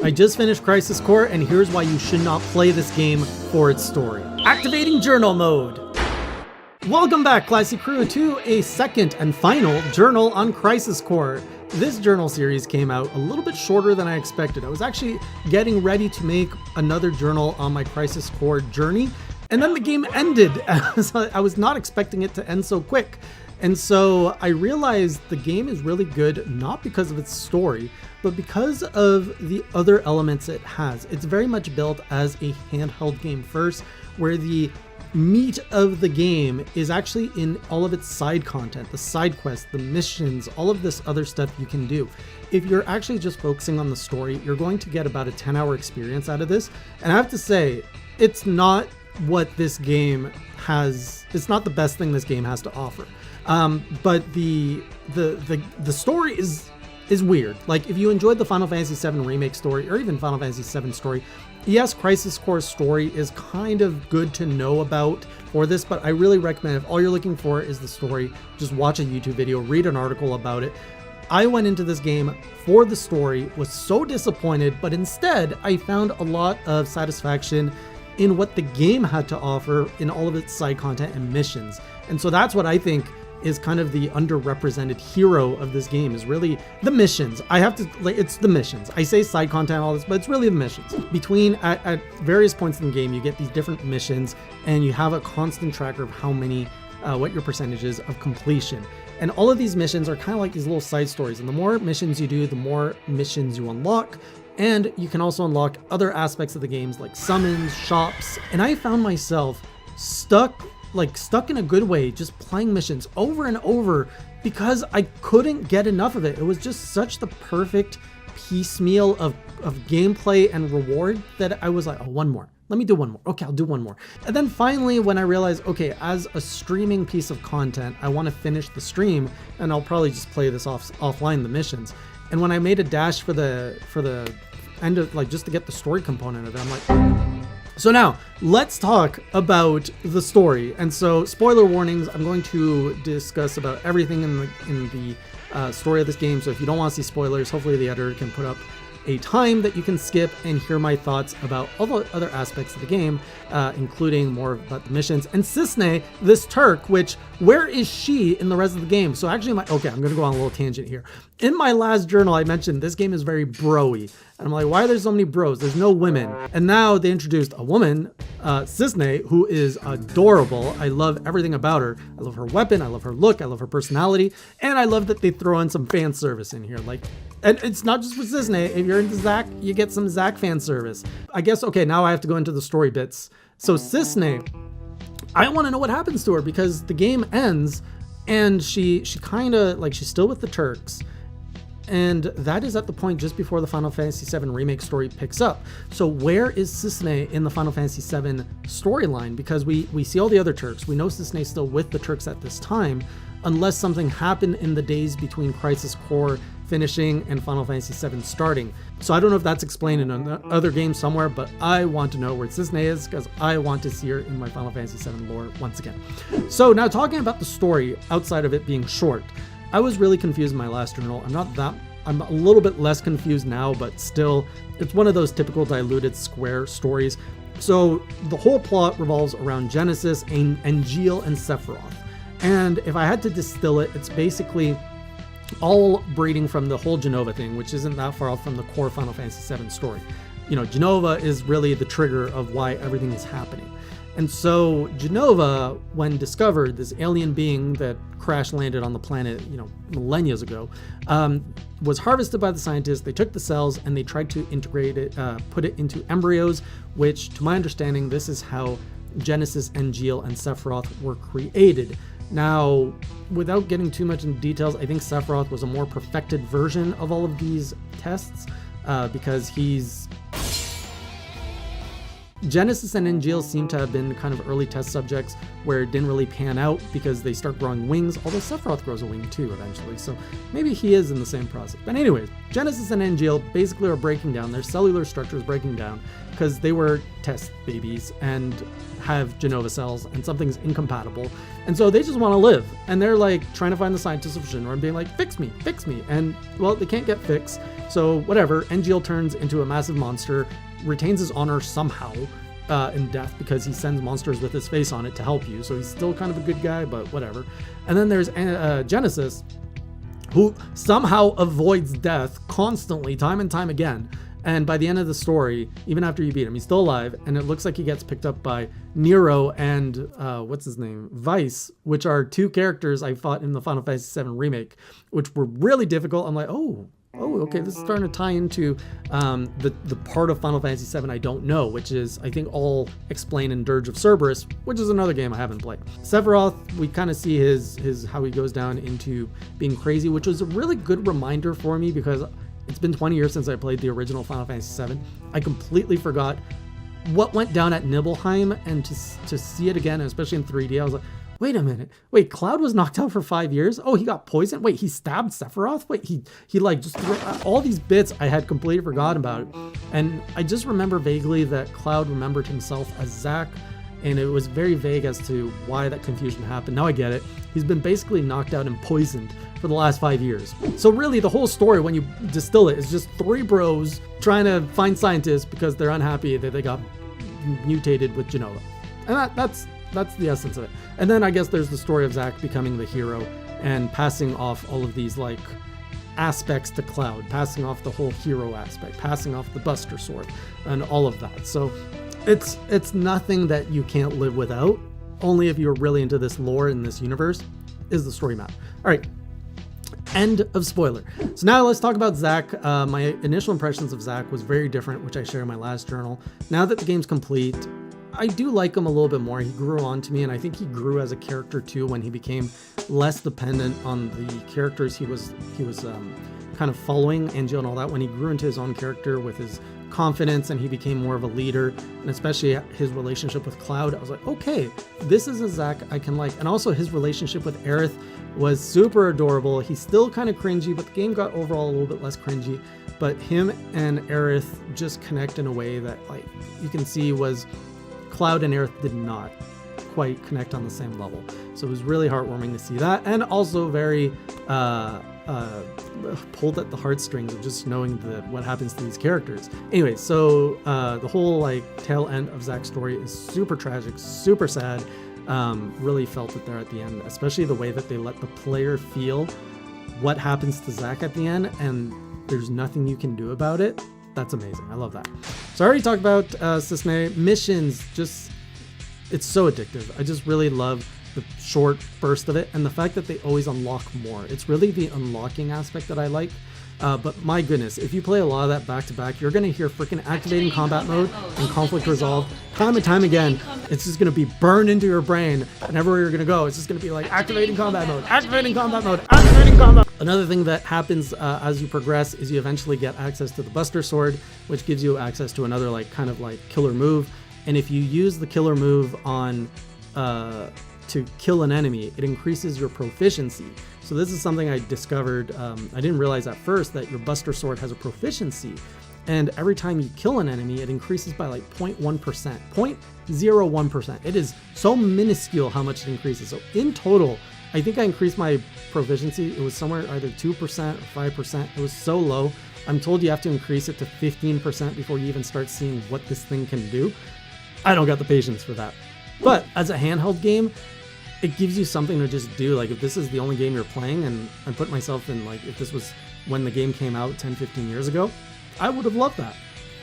I just finished Crisis Core, and here's why you should not play this game for its story. Activating journal mode. Welcome back, Classy Crew, to a second and final journal on Crisis Core. This journal series came out a little bit shorter than I expected. I was actually getting ready to make another journal on my Crisis Core journey, and then the game ended. I was not expecting it to end so quick. And so I realized the game is really good, not because of its story, but because of the other elements it has. It's very much built as a handheld game first, where the meat of the game is actually in all of its side content, the side quests, the missions, all of this other stuff you can do. If you're actually just focusing on the story, you're going to get about a 10-hour experience out of this. And I have to say, it's not what this game has, it's not the best thing this game has to offer. But the story is weird. Like, if you enjoyed the Final Fantasy VII Remake story, or even Final Fantasy VII story, yes, Crisis Core's story is kind of good to know about for this, but I really recommend, if all you're looking for is the story, just watch a YouTube video, read an article about it. I went into this game for the story, was so disappointed, but instead I found a lot of satisfaction in what the game had to offer in all of its side content and missions. And so that's what I think is kind of the underrepresented hero of this game, is really the missions. I have to, like, it's the missions. I say side content, all this, but it's really the missions. Between, at various points in the game, you get these different missions, and you have a constant tracker of how many, what your percentage is of completion. And all of these missions are kind of like these little side stories. And the more missions you do, the more missions you unlock. And you can also unlock other aspects of the games, like summons, shops. And I found myself stuck in a good way, just playing missions over and over because I couldn't get enough of it. It was just such the perfect piecemeal of gameplay and reward that I was like, oh, one more. Let me do one more. Okay, I'll do one more. And then finally, when I realized, okay, as a streaming piece of content, I want to finish the stream, and I'll probably just play this offline, the missions. And when I made a dash for the end of, like, just to get the story component of it, I'm like, so now let's talk about the story. And so, spoiler warnings, I'm going to discuss about everything in the story of this game. So if you don't want to see spoilers, hopefully the editor can put up a time that you can skip and hear my thoughts about all the other aspects of the game, including more about the missions. And Cisne, this Turk, which, where is she in the rest of the game? So actually, okay, I'm gonna go on a little tangent here. In my last journal, I mentioned this game is very bro-y. And I'm like, why are there so many bros? There's no women. And now they introduced a woman, Cisne, who is adorable. I love everything about her. I love her weapon, I love her look, I love her personality, and I love that they throw in some fan service in here. Like, and it's not just for Cisne. If you're into Zack, you get some Zack fan service. I guess, okay, now I have to go into the story bits. So Cisne, I want to know what happens to her, because the game ends and she kind of, like, she's still with the Turks. And that is at the point just before the Final Fantasy VII Remake story picks up. So where is Cisne in the Final Fantasy VII storyline? Because we see all the other Turks. We know Cisne's still with the Turks at this time, unless something happened in the days between Crisis Core finishing and Final Fantasy VII starting. So I don't know if that's explained in another game somewhere, but I want to know where Cisne is, because I want to see her in my Final Fantasy VII lore once again. So now, talking about the story outside of it being short, I was really confused in my last journal. I'm a little bit less confused now, but still, it's one of those typical diluted Square stories. So the whole plot revolves around Genesis, Angeal, and Sephiroth. And if I had to distill it, it's basically all breeding from the whole Jenova thing, which isn't that far off from the core Final Fantasy VII story. You know, Jenova is really the trigger of why everything is happening. And so Jenova, when discovered, this alien being that crash landed on the planet, you know, millennia ago, was harvested by the scientists. They took the cells and they tried to integrate it, put it into embryos, which, to my understanding, this is how Genesis, Angeal, and Sephiroth were created. Now, without getting too much into details, I think Sephiroth was a more perfected version of all of these tests, because Genesis and Angeal seem to have been kind of early test subjects where it didn't really pan out because they start growing wings, although Sephiroth grows a wing too eventually, so maybe he is in the same process. But anyways, Genesis and Angeal basically are breaking down, their cellular structure is breaking down because they were test babies and have Jenova cells and something's incompatible. And so they just want to live. And they're like trying to find the scientists of Shinra and being like, fix me. And well, they can't get fixed. So whatever, NGL turns into a massive monster, retains his honor somehow in death because he sends monsters with his face on it to help you. So he's still kind of a good guy, but whatever. And then there's Genesis, who somehow avoids death constantly, time and time again. And by the end of the story, even after you beat him, he's still alive, and it looks like he gets picked up by Nero and, what's his name? Vice, which are two characters I fought in the Final Fantasy VII Remake, which were really difficult. I'm like, oh, okay, this is starting to tie into the part of Final Fantasy VII I don't know, which is, I think, all explained in Dirge of Cerberus, which is another game I haven't played. Sephiroth, we kind of see his how he goes down into being crazy, which was a really good reminder for me because it's been 20 years since I played the original Final Fantasy VII. I completely forgot what went down at Nibelheim, and to see it again, especially in 3D, I was like, wait a minute. Wait, Cloud was knocked out for 5 years? Oh, he got poisoned? Wait, he stabbed Sephiroth? Wait, he like just threw, all these bits I had completely forgotten about. And I just remember vaguely that Cloud remembered himself as Zack, and it was very vague as to why that confusion happened. Now I get it. He's been basically knocked out and poisoned for the last 5 years. So really the whole story, when you distill it, is just three bros trying to find scientists because they're unhappy that they got mutated with Genova. And that's the essence of it. And then I guess there's the story of Zack becoming the hero and passing off all of these like aspects to Cloud, passing off the whole hero aspect, passing off the Buster Sword and all of that. So it's nothing that you can't live without. Only if you're really into this lore in this universe is the story map. All right. End of spoiler. So now let's talk about Zack. My initial impressions of Zack was very different, which I shared in my last journal. Now that the game's complete, I do like him a little bit more. He grew on to me, and I think he grew as a character too when he became less dependent on the characters he was kind of following, Angel and all that. When he grew into his own character with his confidence and he became more of a leader, and especially his relationship with Cloud, I was like, okay, this is a Zack I can like. And also his relationship with Aerith was super adorable. He's still kind of cringy, but the game got overall a little bit less cringy. But him and Aerith just connect in a way that, like, you can see was Cloud and Aerith did not quite connect on the same level. So it was really heartwarming to see that, and also very pulled at the heartstrings of just knowing what happens to these characters. Anyway, so the whole like tail end of Zack's story is super tragic, super sad. Really felt it there at the end, especially the way that they let the player feel what happens to Zack at the end, and there's nothing you can do about it. That's amazing. I love that. So I already talked about Cisne missions. Just, it's so addictive. I just really love the short burst of it, and the fact that they always unlock more. It's really the unlocking aspect that I like. But my goodness, if you play a lot of that back to back, you're going to hear freaking activating combat mode and conflict resolve time and time again. It's just going to be burned into your brain, and everywhere you're going to go, it's just going to be like activating combat mode, activating combat mode, activating combat. Another thing that happens as you progress is you eventually get access to the Buster Sword, which gives you access to another like kind of like killer move. And if you use the killer move on to kill an enemy, it increases your proficiency. So this is something I discovered. I didn't realize at first that your Buster Sword has a proficiency, and every time you kill an enemy, it increases by like 0.1%, 0.01%. It is so minuscule how much it increases. So in total, I think I increased my proficiency. It was somewhere either 2% or 5%. It was so low. I'm told you have to increase it to 15% before you even start seeing what this thing can do. I don't got the patience for that. But as a handheld game, it gives you something to just do. Like if this is the only game you're playing, and I put myself in, like if this was when the game came out 10, 15 years ago, I would have loved that.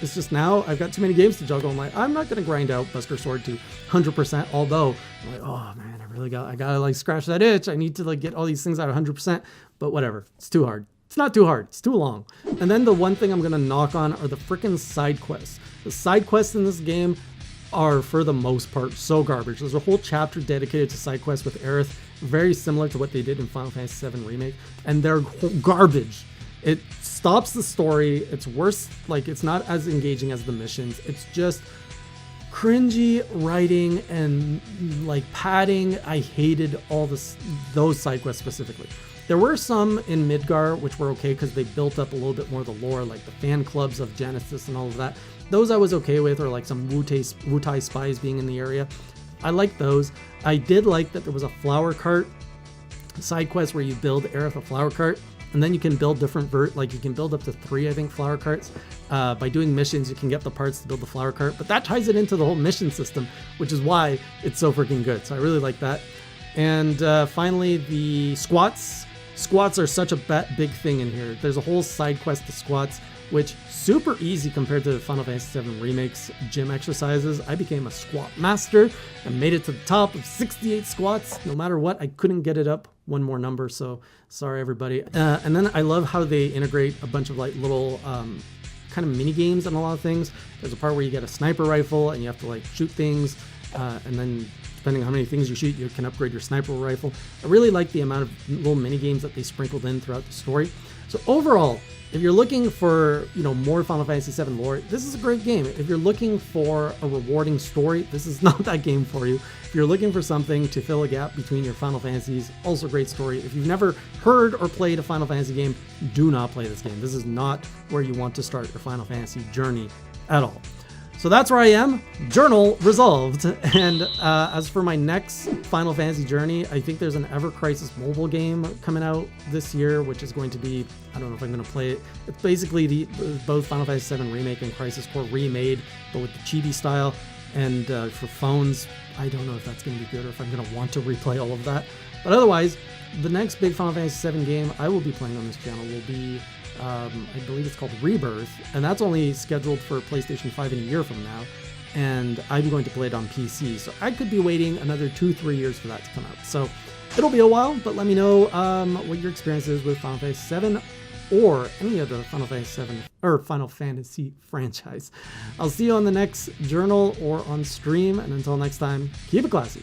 It's just now I've got too many games to juggle. I'm like, I'm not going to grind out Buster Sword to 100%, although I'm like, oh man, I gotta like scratch that itch. I need to like get all these things out 100%, but whatever. It's too hard. It's not too hard. It's too long. And then the one thing I'm going to knock on are the freaking side quests. The side quests in this game are, for the most part, so garbage. There's a whole chapter dedicated to side quests with Aerith, very similar to what they did in Final Fantasy VII Remake, and they're garbage. It stops the story. It's worse. Like, it's not as engaging as the missions. It's just cringy writing and like padding. I hated all those side quests specifically. There were some in Midgar which were okay because they built up a little bit more of the lore, like the fan clubs of Genesis and all of that. Those I was okay with, or like some Wu-Tai spies being in the area. I like those. I did like that there was a flower cart side quest where you build Aerith a flower cart, and then you can build different like you can build up to 3, I think, flower carts. By doing missions, you can get the parts to build the flower cart, but that ties it into the whole mission system, which is why it's so freaking good. So I really like that. And finally, the squats. Squats are such a big thing in here. There's a whole side quest to squats, which super easy compared to Final Fantasy VII Remake's gym exercises. I became a squat master and made it to the top of 68 squats. No matter what, I couldn't get it up one more number, so sorry everybody. And then I love how they integrate a bunch of like little kind of mini games and a lot of things. There's a part where you get a sniper rifle and you have to like shoot things, and then depending on how many things you shoot, you can upgrade your sniper rifle. I really like the amount of little mini games that they sprinkled in throughout the story. So overall, if you're looking for, more Final Fantasy VII lore, this is a great game. If you're looking for a rewarding story, this is not that game for you. If you're looking for something to fill a gap between your Final Fantasies, also a great story. If you've never heard or played a Final Fantasy game, do not play this game. This is not where you want to start your Final Fantasy journey at all. So that's where I am. Journal resolved. And as for my next Final Fantasy journey, I think there's an Ever Crisis mobile game coming out this year, which is going to be, I don't know if I'm going to play it. It's basically both Final Fantasy VII Remake and Crisis Core remade, but with the chibi style. And for phones, I don't know if that's going to be good or if I'm going to want to replay all of that. But otherwise, the next big Final Fantasy VII game I will be playing on this channel will be, I believe it's called Rebirth, and that's only scheduled for PlayStation 5 in a year from now, and I'm going to play it on PC, so I could be waiting another 2-3 years for that to come out. So it'll be a while, but let me know what your experience is with Final Fantasy VII or any of the Final Fantasy VII or Final Fantasy franchise. I'll see you on the next journal or on stream, and until next time, keep it classy.